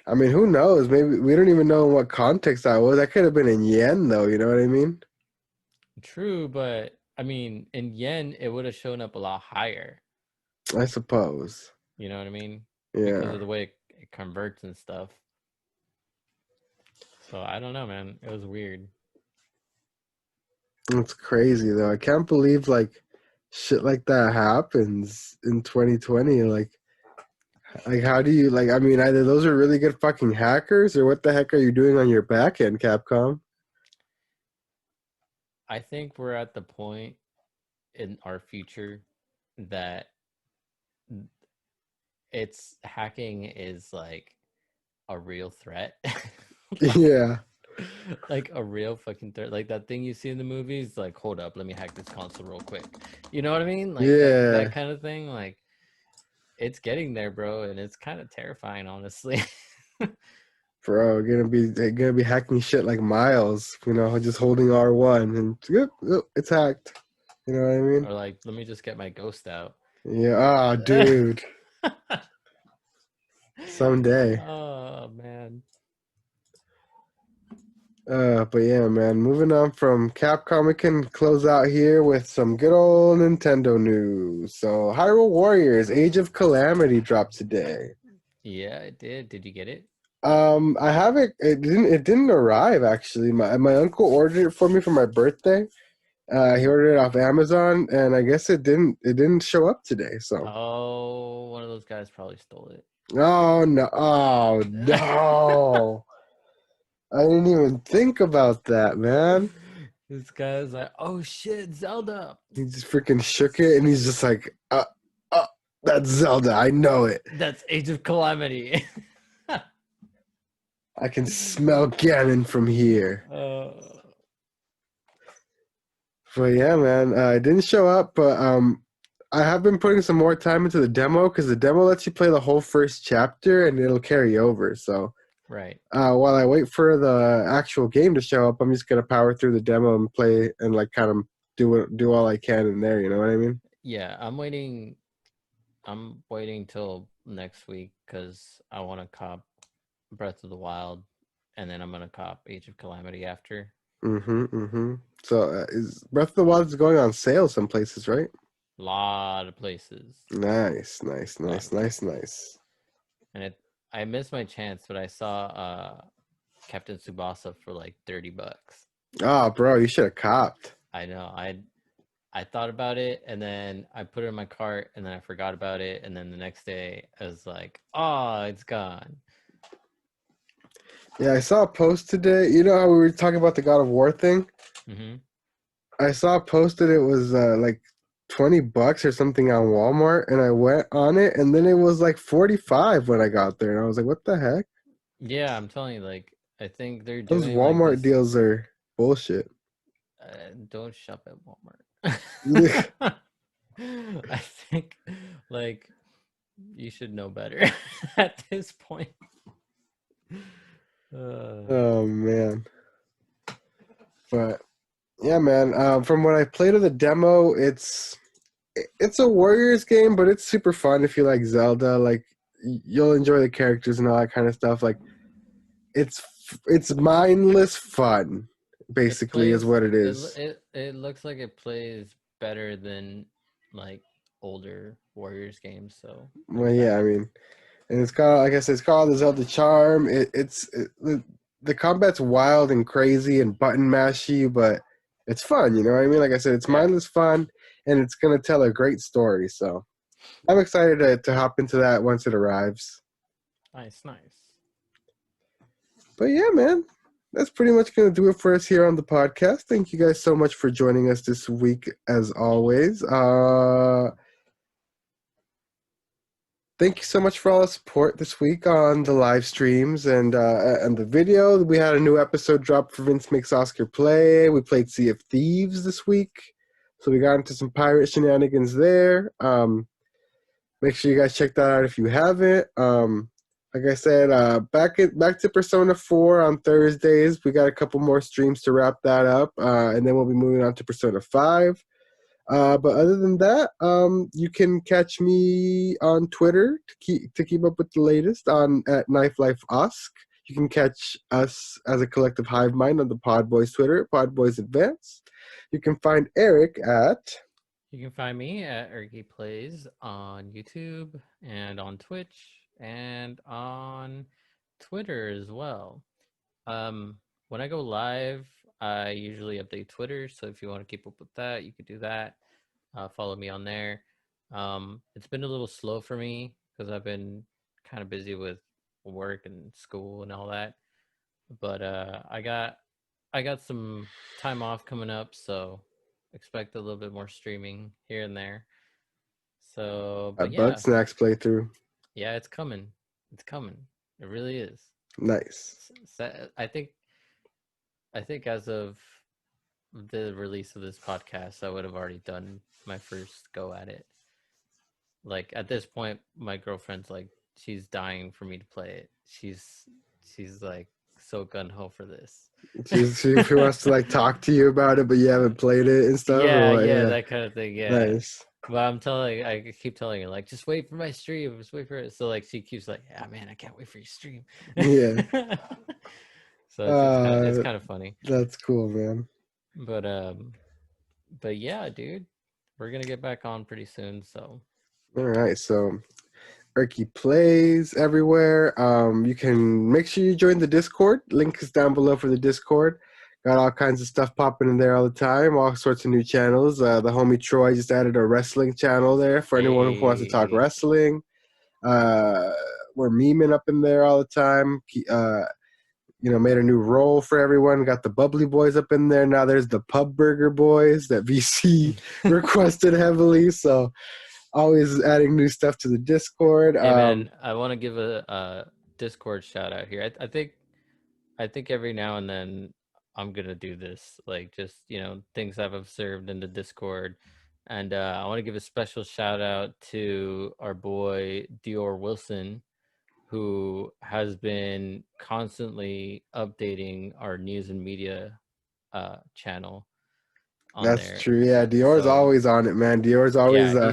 I mean, who knows? Maybe we don't even know in what context that was. That could have been in yen, though. You know what I mean? True, but I mean, in yen, it would have shown up a lot higher. I suppose. You know what I mean? Because Yeah. of the way it converts and stuff. So I don't know, man. It was weird. It's crazy though. I can't believe like shit like that happens in 2020. Like, how do you like? I mean, either those are really good fucking hackers, or what the heck are you doing on your back end, Capcom? I think we're at the point in our future that it's hacking is like a real threat. Yeah, Like a real fucking threat. Like that thing you see in the movies, like, hold up, let me hack this console real quick. You know what I mean? Like that yeah, kind of thing. Like it's getting there, bro, and it's kind of terrifying, honestly. bro. Gonna be hacking shit like Miles. Just holding R1 and yep, yep, it's hacked. You know what I mean? Or like, let me just get my ghost out. Yeah. Ah, dude. Someday. Oh man. But yeah, man. Moving on from Capcom, we can close out here with some good old Nintendo news. So, Hyrule Warriors: Age of Calamity dropped today. Yeah, it did. Did you get it? I have it. It didn't arrive actually. My uncle ordered it for me for my birthday. He ordered it off Amazon, and I guess it didn't show up today. So, Oh, one of those guys probably stole it. oh no, oh no. I didn't even think about that, man. This guy's like, oh shit, Zelda. He just freaking shook it, and he's just like, uh, that's Zelda. I know it. That's Age of Calamity. I can smell Ganon from here. uh, But yeah, man, it didn't show up, but I have been putting some more time into the demo because the demo lets you play the whole first chapter and it'll carry over. So right. while I wait for the actual game to show up, I'm just gonna power through the demo and play and like kind of do all I can in there. You know what I mean? Yeah, I'm waiting. I'm waiting till next week because I want to cop Breath of the Wild, and then I'm gonna cop Age of Calamity after. Mm-hmm. So is Breath of the Wild is going on sale some places, right? Lot of places. Nice, nice, Lot nice, of nice, places. nice. And I missed my chance, but I saw Captain Tsubasa for like $30. Oh, bro, you should have copped. I know. I thought about it, and then I put it in my cart, and then I forgot about it, and then the next day I was like, "Oh, it's gone." Yeah, I saw a post today. You know how we were talking about the God of War thing? Hmm. I saw a post that it was like $20 or something on Walmart, and I went on it, and then it was like 45 when I got there, and I was like, "What the heck? Yeah, I'm telling you, like, I think they're Those doing like Walmart this. deals are bullshit." Don't shop at Walmart. Yeah. I think, like, you should know better at this point. Uh, Oh man, but yeah, man. From what I played of the demo, it's a Warriors game, but it's super fun if you like Zelda. Like you'll enjoy the characters and all that kind of stuff. Like it's it's mindless fun, it basically, is plays. what it It is. it looks like it plays better than like older Warriors games. So Well, there's yeah, that. I mean, and it's got like I said, it's called the Zelda Charm. The combat's wild and crazy and button mashy, but it's fun. You know what I mean? Like I said, it's Yeah. mindless fun, and it's gonna tell a great story. So I'm excited to hop into that once it arrives. Nice, nice. But yeah, man, that's pretty much going to do it for us here on the podcast. Thank you guys so much for joining us this week, as always. Thank you so much for all the support this week on the live streams and the video. We had a new episode drop for Vince Makes Oscar Play. We played Sea of Thieves this week, so we got into some pirate shenanigans there. Make sure you guys check that out if you haven't. Like I said, back to Persona 4 on Thursdays. We got a couple more streams to wrap that up, and then we'll be moving on to Persona 5. But other than that, you can catch me on Twitter to keep up with the latest on at Knife Life Osk. You can catch us as a collective hive mind on the Podboyz Twitter, Podboyz Advance. You can find Eric at You can find me at Ergy Plays on YouTube and on Twitch and on Twitter as well. When I go live, I usually update Twitter, so if you want to keep up with that, you could do that. Follow me on there. It's been a little slow for me because I've been kind of busy with work and school and all that. But I got some time off coming up, so expect a little bit more streaming here and there. So, A but Bug yeah, Snacks playthrough. yeah, it's coming. It's coming. It really is. Nice. I think as of the release of this podcast, I would have already done my first go at it. Like at this point, my girlfriend's like, she's dying for me to play it. She's like so gun ho for this. She wants to like talk to you about it, but you haven't played it and stuff, or Yeah, what? yeah, Yeah. that kind of thing. Yeah. Nice. But I keep telling her, like, just wait for my stream, just wait for it. So like, she keeps like, yeah, man, I can't wait for your stream. Yeah. So it's Uh, kind of funny. that's cool, man. But yeah, dude, we're gonna get back on pretty soon. So All right, so Erky plays everywhere. You can make sure you join the Discord. Link is down below for the Discord. Got all kinds of stuff popping in there all the time. All sorts of new channels. The homie Troy just added a wrestling channel there for anyone who wants to talk hey, wrestling. We're memeing up in there all the time. Made a new role for everyone. Got the Bubbly Boys up in there. Now there's the Pub Burger Boys that VC requested heavily. So always adding new stuff to the Discord. hey man, I want to give a Discord shout out here. I think every now and then I'm gonna do this, like just things I've observed in the Discord, and I want to give a special shout out to our boy Dior Wilson, who has been constantly updating our news and media channel on That's there. true. Yeah, Dior's So always on it, man. Dior's always yeah,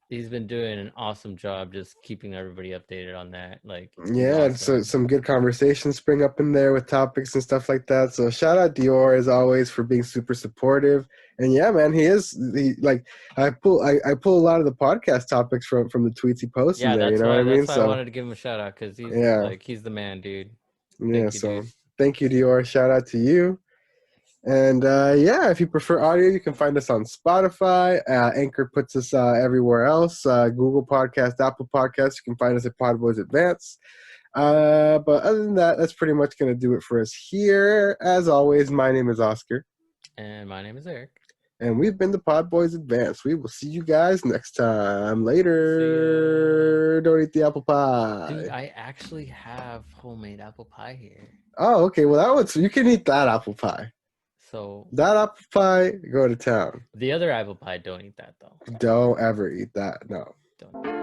he's been doing an awesome job just keeping everybody updated on that. Like he's yeah, so awesome. some good conversations spring up in there with topics and stuff like that. So shout out Dior as always for being super supportive. And yeah, man, I pull a lot of the podcast topics from the tweets he posts in Yeah, there, you that's know what why I mean? that's why I So wanted to give him a shout out, because yeah. he's the man, dude. Yeah, Thank you, so dude. thank you, Dior. Shout out to you. And yeah, if you prefer audio, you can find us on Spotify. Anchor puts us everywhere else. Google Podcast, Apple Podcasts. You can find us at Podboyz Advance. But other than that, that's pretty much going to do it for us here. As always, my name is Oscar. And my name is Eric. And we've been the Podboyz Advance. We will see you guys next time. Later. Don't eat the apple pie. Dude, I actually have homemade apple pie here. Oh, okay. Well, you can eat that apple pie. So that apple pie, go to town. The other apple pie, don't eat that though. Don't ever eat that. No. Don't.